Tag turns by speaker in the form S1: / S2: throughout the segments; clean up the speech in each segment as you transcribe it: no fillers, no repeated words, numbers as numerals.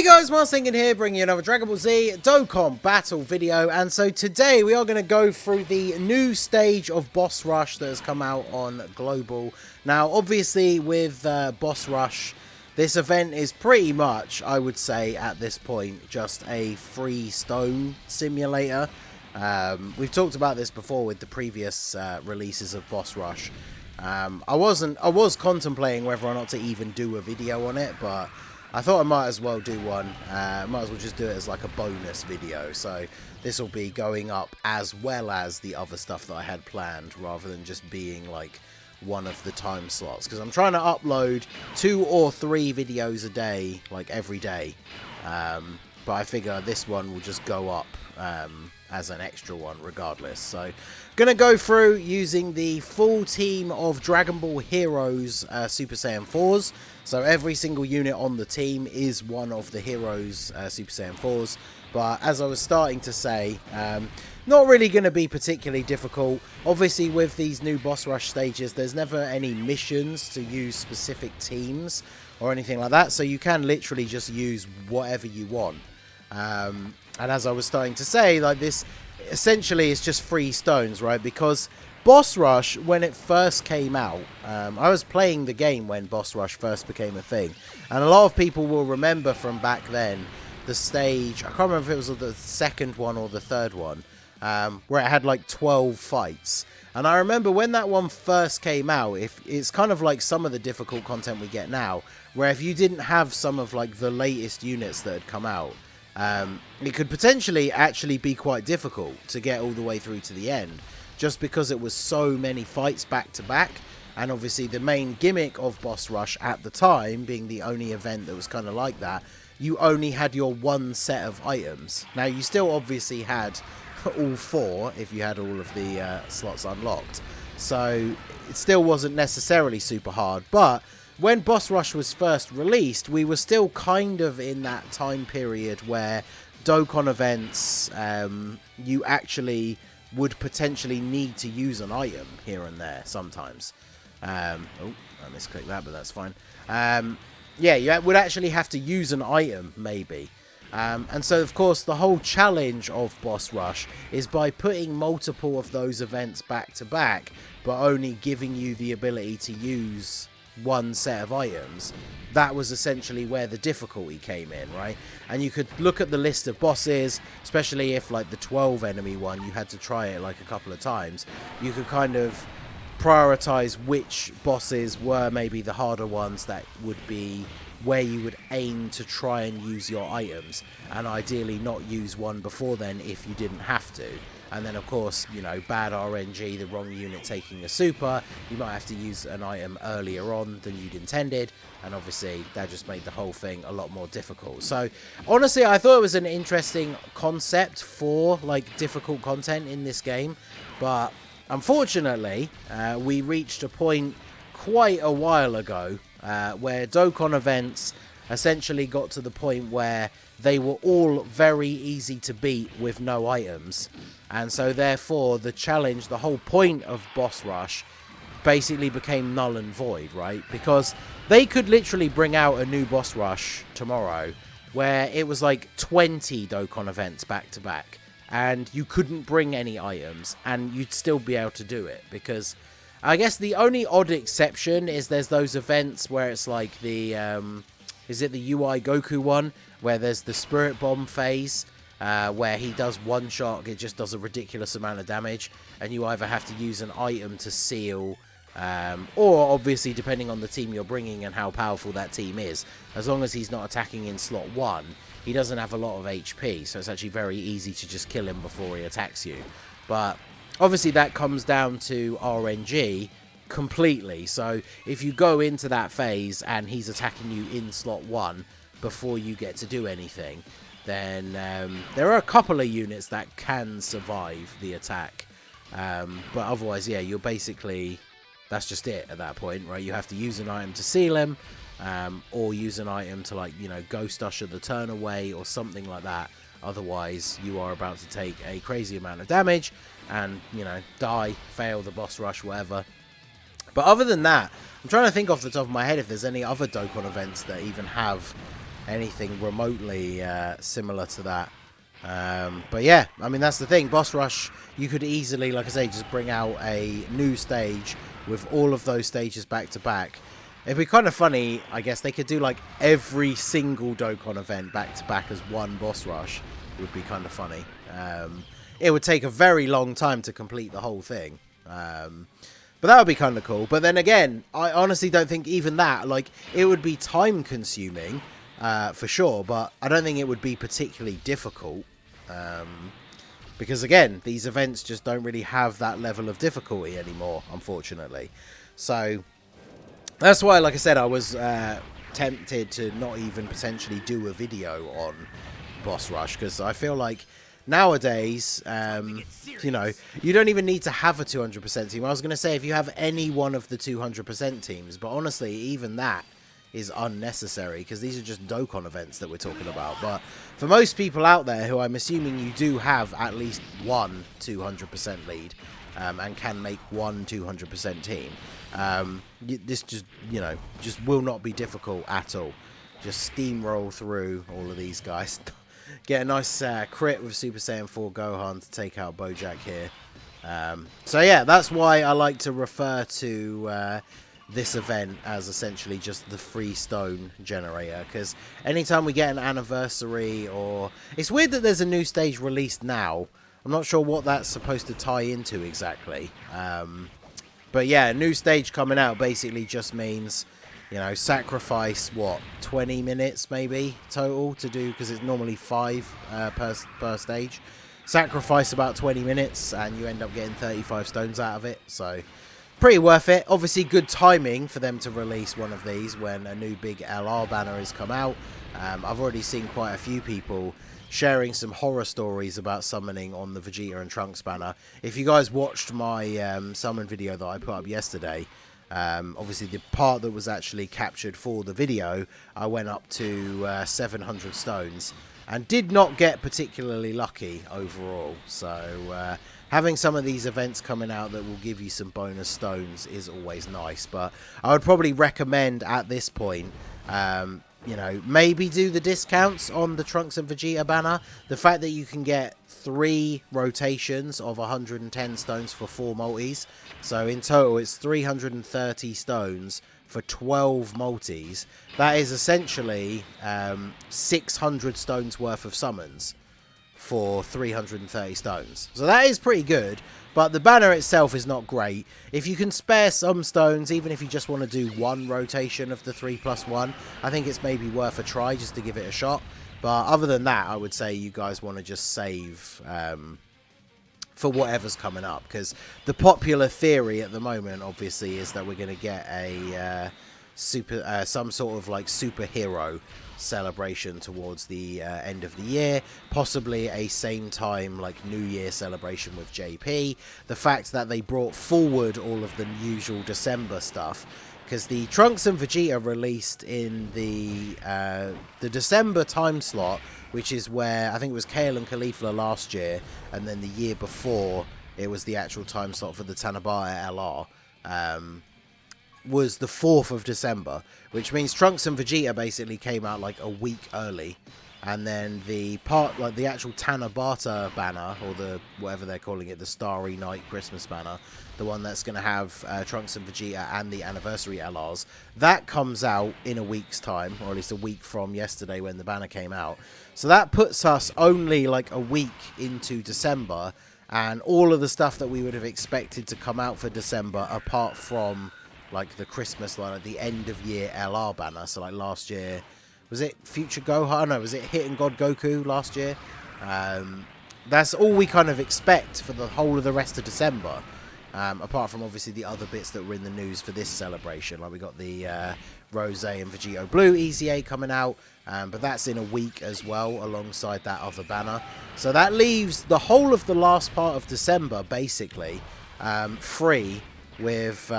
S1: Hey guys, Mars Thinking here, bringing you another Dragon Ball Z Dokkan battle video. And so today we are going to go through the new stage of Boss Rush that has come out on Global. Now, obviously, with Boss Rush, this event is pretty much, I would say, at this point, just a free stone simulator. We've talked about this before with the previous releases of Boss Rush. I was contemplating whether or not to even do a video on it, but I thought I might as well do one. Might as well just do it as like a bonus video. So this will be going up as well as the other stuff that I had planned, rather than just being like one of the time slots. Because I'm trying to upload 2 or 3 videos a day, like every day. But I figure this one will just go up as an extra one regardless. So gonna go through using the full team of Dragon Ball Heroes Super Saiyan 4s. So every single unit on the team is one of the Heroes Super Saiyan 4s. But as I was starting to say, not really going to be particularly difficult. Obviously, with these new Boss Rush stages, there's never any missions to use specific teams or anything like that. So you can literally just use whatever you want. And as I was starting to say, like, this essentially is just free stones, right? Because Boss Rush, when it first came out, I was playing the game when Boss Rush first became a thing. And a lot of people will remember from back then the stage, I can't remember if it was the second one or the third one, where it had like 12 fights. And I remember when that one first came out, it's kind of like some of the difficult content we get now, where if you didn't have some of like the latest units that had come out, it could potentially actually be quite difficult to get all the way through to the end, just because it was so many fights back to back. And obviously the main gimmick of Boss Rush at the time, being the only event that was kind of like that, you only had your one set of items. Now, you still obviously had all 4 if you had all of the slots unlocked, so it still wasn't necessarily super hard. But when Boss Rush was first released, we were still kind of in that time period where Dokkan events, you actually would potentially need to use an item here and there sometimes. Oh, I misclicked that, but that's fine. Yeah, you would actually have to use an item, maybe. And so, of course, the whole challenge of Boss Rush is by putting multiple of those events back to back, but only giving you the ability to use one set of items. That was essentially where the difficulty came in, right? And you could look at the list of bosses, especially if like the 12 enemy one, you had to try it like a couple of times. You could kind of prioritize which bosses were maybe the harder ones that would be where you would aim to try and use your items, and ideally not use one before then if you didn't have to. And then, of course, you know, bad RNG, the wrong unit taking a super, you might have to use an item earlier on than you'd intended, and obviously that just made the whole thing a lot more difficult. So honestly, I thought it was an interesting concept for like difficult content in this game, but unfortunately we reached a point quite a while ago where Dokkan events essentially got to the point where they were all very easy to beat with no items. And so therefore the challenge, the whole point of Boss Rush basically became null and void, right? Because they could literally bring out a new Boss Rush tomorrow where it was like 20 Dokkan events back to back, and you couldn't bring any items and you'd still be able to do it. Because I guess the only odd exception is there's those events where it's like the is it the UI Goku one, where there's the Spirit Bomb phase, where he does one shot, it just does a ridiculous amount of damage, and you either have to use an item to seal, or obviously depending on the team you're bringing and how powerful that team is, as long as he's not attacking in slot 1, he doesn't have a lot of HP, so it's actually very easy to just kill him before he attacks you. But obviously that comes down to RNG completely. So if you go into that phase and he's attacking you in slot 1 before you get to do anything, then there are a couple of units that can survive the attack. But otherwise, yeah, you're basically, that's just it at that point, right? You have to use an item to seal him, or use an item to, like, you know, ghost usher the turn away or something like that. Otherwise, you are about to take a crazy amount of damage and, you know, die, fail the boss rush, whatever. But other than that, I'm trying to think off the top of my head if there's any other Dokkan events that even have anything remotely similar to that. But yeah, I mean, that's the thing. Boss Rush, you could easily, like I say, just bring out a new stage with all of those stages back to back. It'd be kind of funny, I guess. They could do like every single Dokkan event back to back as one Boss Rush. It would be kind of funny. It would take a very long time to complete the whole thing. But that would be kind of cool. But then again, I honestly don't think even that, like, it would be time consuming for sure, but I don't think it would be particularly difficult. Because again, these events just don't really have that level of difficulty anymore, unfortunately. So that's why, like I said, I was tempted to not even potentially do a video on Boss Rush, because I feel like nowadays, you know, you don't even need to have a 200% team. I was going to say if you have any one of the 200% teams, but honestly, even that is unnecessary, because these are just Dokkan events that we're talking about. But for most people out there, who I'm assuming you do have at least one 200% lead and can make one 200% team, this just, you know, just will not be difficult at all. Just steamroll through all of these guys. Get a nice crit with Super Saiyan 4 Gohan to take out Bojack here. So yeah, that's why I like to refer to this event as essentially just the free stone generator, because anytime we get an anniversary, or it's weird that there's a new stage released now. I'm not sure what that's supposed to tie into exactly, but yeah, a new stage coming out basically just means, you know, sacrifice what, 20 minutes maybe total to do, because it's normally 5 per stage. Sacrifice about 20 minutes and you end up getting 35 stones out of it, so pretty worth it. Obviously good timing for them to release one of these when a new big LR banner has come out. I've already seen quite a few people sharing some horror stories about summoning on the Vegeta and Trunks banner. If you guys watched my summon video that I put up yesterday, obviously the part that was actually captured for the video, I went up to 700 stones and did not get particularly lucky overall. So having some of these events coming out that will give you some bonus stones is always nice, but I would probably recommend at this point, you know, maybe do the discounts on the Trunks and Vegeta banner. The fact that you can get 3 rotations of 110 stones for 4 multis, so in total it's 330 stones for 12 multis. That is essentially 600 stones worth of summons for 330 stones. So that is pretty good, but the banner itself is not great. If you can spare some stones, even if you just want to do 1 rotation of the 3+1, I think it's maybe worth a try just to give it a shot. But other than that, I would say you guys want to just save for whatever's coming up, because the popular theory at the moment obviously is that we're going to get a some sort of like superhero celebration towards the end of the year, possibly a same time like New Year celebration with JP. The fact that they brought forward all of the usual December stuff, because the Trunks and Vegeta released in the December time slot, which is where I think it was Kale and Caulifla last year, and then the year before it was the actual time slot for the Tanabata LR. Was the 4th of December, which means Trunks and Vegeta basically came out like a week early, and then the part, like the actual Tanabata banner, or the whatever they're calling it, the Starry Night Christmas banner, the one that's going to have Trunks and Vegeta and the anniversary LRs, that comes out in a week's time, or at least a week from yesterday when the banner came out. So that puts us only like a week into December, and all of the stuff that we would have expected to come out for December, apart from like the Christmas, like the end of year LR banner. So like last year, was it Future Gohan? No, was it Hidden God Goku last year? That's all we kind of expect for the whole of the rest of December. Apart from obviously the other bits that were in the news for this celebration. Like we got the Rose and Vegito Blue EZA coming out. But that's in a week as well, alongside that other banner. So that leaves the whole of the last part of December basically free with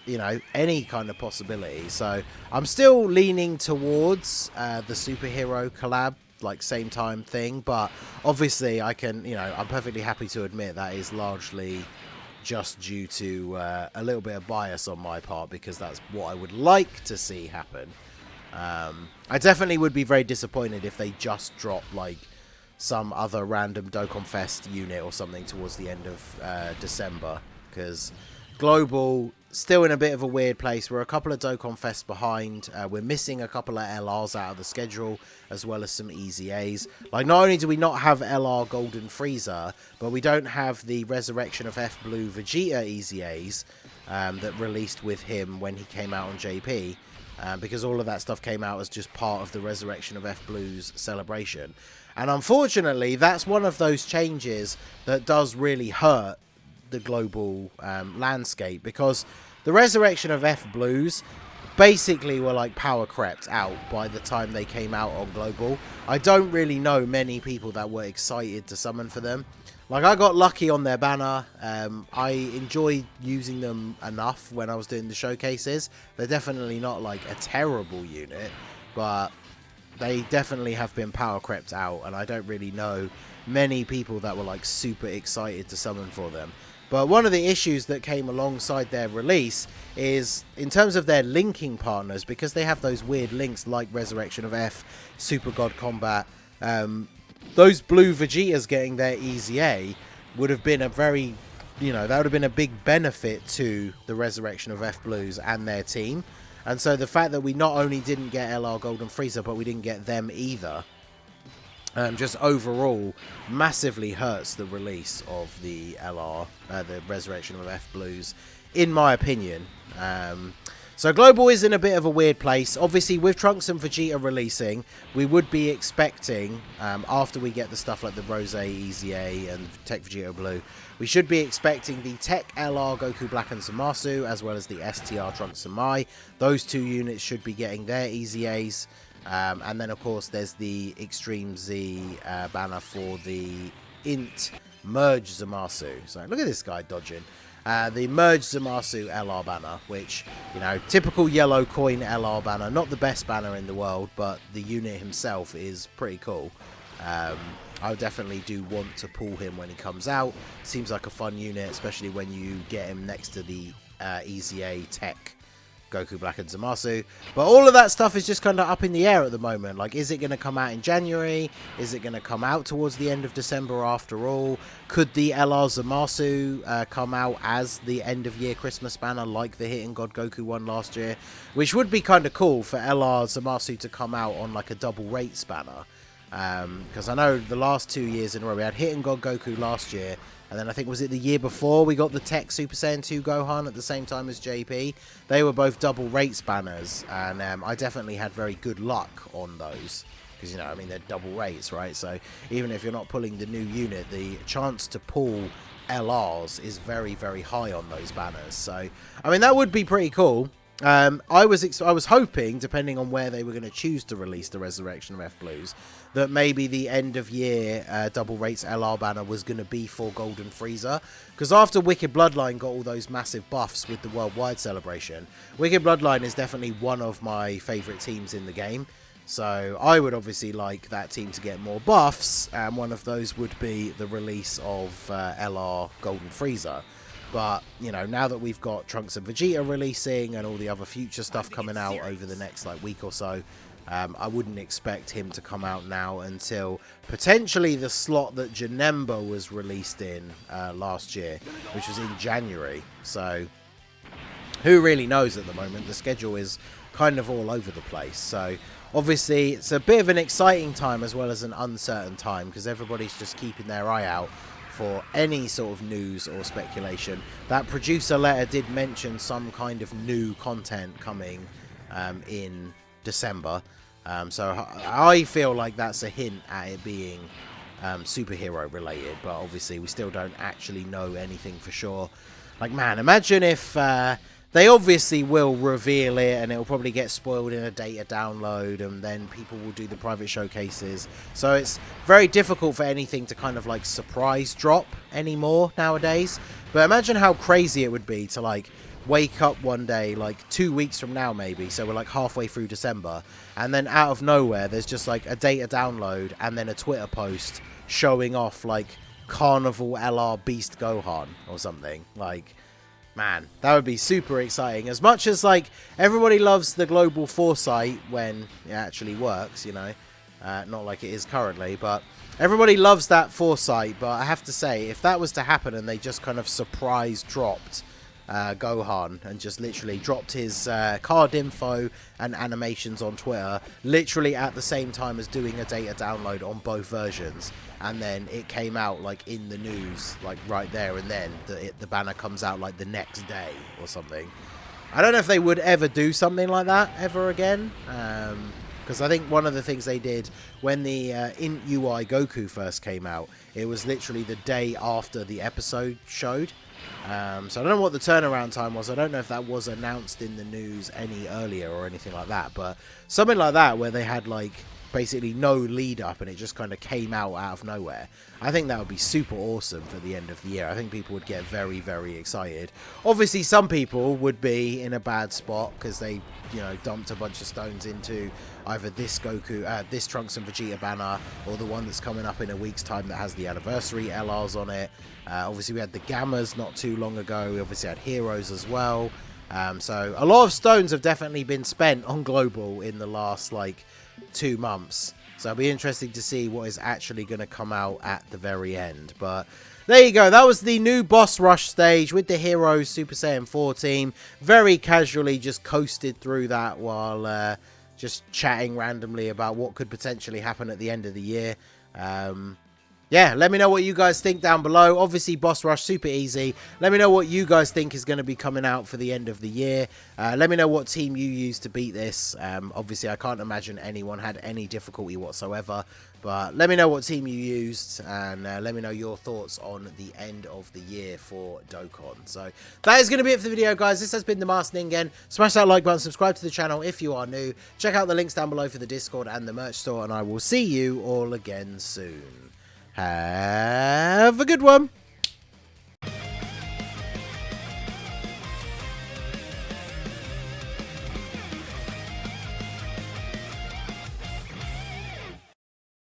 S1: you know, any kind of possibility. So I'm still leaning towards the superhero collab, like same time thing, but obviously I can, you know, I'm perfectly happy to admit that is largely just due to a little bit of bias on my part, because that's what I would like to see happen. I definitely would be very disappointed if they just drop like some other random Dokkan Fest unit or something towards the end of December, because Global still in a bit of a weird place. We're a couple of Dokkan Fests behind. We're missing a couple of LRs out of the schedule, as well as some Easy A's. Like, not only do we not have LR Golden Frieza, but we don't have the Resurrection of F Blue Vegeta Easy A's that released with him when he came out on JP. Because all of that stuff came out as just part of the Resurrection of F Blue's celebration. And unfortunately, that's one of those changes that does really hurt the global landscape, because the Resurrection of F Blues basically were like power crept out by the time they came out on global. I don't really know many people that were excited to summon for them. Like, I got lucky on their banner. I enjoyed using them enough when I was doing the showcases. They're definitely not like a terrible unit, but they definitely have been power crept out, and I don't really know many people that were like super excited to summon for them. But one of the issues that came alongside their release is in terms of their linking partners, because they have those weird links like Resurrection of F, Super God Combat. Those blue Vegetas getting their Easy A would have been a very, that would have been a big benefit to the Resurrection of F Blues and their team. And so the fact that we not only didn't get LR Golden Frieza, but we didn't get them either, just overall massively hurts the release of the LR, the Resurrection of F Blues, in my opinion. So Global is in a bit of a weird place. Obviously, with Trunks and Vegeta releasing, we would be expecting, after we get the stuff like the Rose Easy A and Tech Vegeta Blue, we should be expecting the Tech LR Goku Black and Zamasu, as well as the STR Trunks and Mai. Those two units should be getting their Easy A's. And then, of course, there's the Extreme Z banner for the Int Merge Zamasu. So look at this guy dodging. The Merge Zamasu LR banner, which, typical yellow coin LR banner. Not the best banner in the world, but the unit himself is pretty cool. I definitely do want to pull him when he comes out. Seems like a fun unit, especially when you get him next to the Easy A Tech Goku Black and Zamasu. But all of that stuff is just kind of up in the air at the moment. Like, is it going to come out in January? Is it going to come out towards the end of December after all? Could the LR Zamasu come out as the end of year Christmas banner like the Hitting God Goku one last year? Which would be kind of cool for LR Zamasu to come out on like a double rates banner. Because I know the last 2 years in a row, we had Hitting God Goku last year, and then I think, was it the year before, we got the Tech Super Saiyan 2 Gohan at the same time as JP. They were both double rates banners, and I definitely had very good luck on those. Because, they're double rates, right? So even if you're not pulling the new unit, the chance to pull LRs is very, very high on those banners. So, that would be pretty cool. I was hoping, depending on where they were going to choose to release the Resurrection of F Blues, that maybe the end of year double rates LR banner was going to be for Golden Frieza, because after Wicked Bloodline got all those massive buffs with the worldwide celebration, Wicked Bloodline is definitely one of my favourite teams in the game. So I would obviously like that team to get more buffs, and one of those would be the release of LR Golden Frieza. But, now that we've got Trunks and Vegeta releasing and all the other future stuff coming out over the next week or so, I wouldn't expect him to come out now until potentially the slot that Janemba was released in last year, which was in January. So who really knows at the moment? The schedule is kind of all over the place. So obviously it's a bit of an exciting time as well as an uncertain time, because everybody's just keeping their eye out for any sort of news or speculation. That producer letter did mention some kind of new content coming in December. So I feel like that's a hint at it being superhero related, but obviously we still don't actually know anything for sure. Like, man, imagine if they obviously will reveal it, and it will probably get spoiled in a data download, and then people will do the private showcases. So it's very difficult for anything to kind of surprise drop anymore nowadays. But imagine how crazy it would be to wake up one day 2 weeks from now maybe, so we're halfway through December, and then out of nowhere there's just a data download and then a Twitter post showing off Carnival LR Beast Gohan or something. Man, that would be super exciting. As much as, like, everybody loves the global foresight when it actually works, you know. Not like it is currently, but everybody loves that foresight. But I have to say, if that was to happen and they just kind of surprise dropped Gohan and just literally dropped his card info and animations on Twitter literally at the same time as doing a data download on both versions, and then it came out like in the news like right there and then, the banner comes out like the next day or something. I don't know if they would ever do something like that ever again, because I think one of the things they did when the in UI Goku first came out, it was literally the day after the episode showed. So I don't know what the turnaround time was. I don't know if that was announced in the news any earlier or anything like that, but something like that where they had like basically no lead up and it just kind of came out of nowhere. I think that would be super awesome for the end of the year. I think people would get very, very excited. Obviously, some people would be in a bad spot because they, you know, dumped a bunch of stones into either this Goku, this Trunks and Vegeta banner, or the one that's coming up in a week's time that has the anniversary LRs on it. Obviously, we had the Gammas not too long ago. We obviously had Heroes as well. So a lot of stones have definitely been spent on Global in the last, like, 2 months. So it'll be interesting to see what is actually going to come out at the very end. But there you go. That was the new boss rush stage with the Heroes Super Saiyan 4 team. Very casually just coasted through that while just chatting randomly about what could potentially happen at the end of the year. Yeah, let me know what you guys think down below. Obviously, Boss Rush, super easy. Let me know what you guys think is going to be coming out for the end of the year. Let me know what team you used to beat this. Obviously, I can't imagine anyone had any difficulty whatsoever. But let me know what team you used, and let me know your thoughts on the end of the year for Dokkan. So that is going to be it for the video, guys. This has been the Masked Ningen. Smash that like button, subscribe to the channel if you are new. Check out the links down below for the Discord and the merch store, and I will see you all again soon. Have a good one.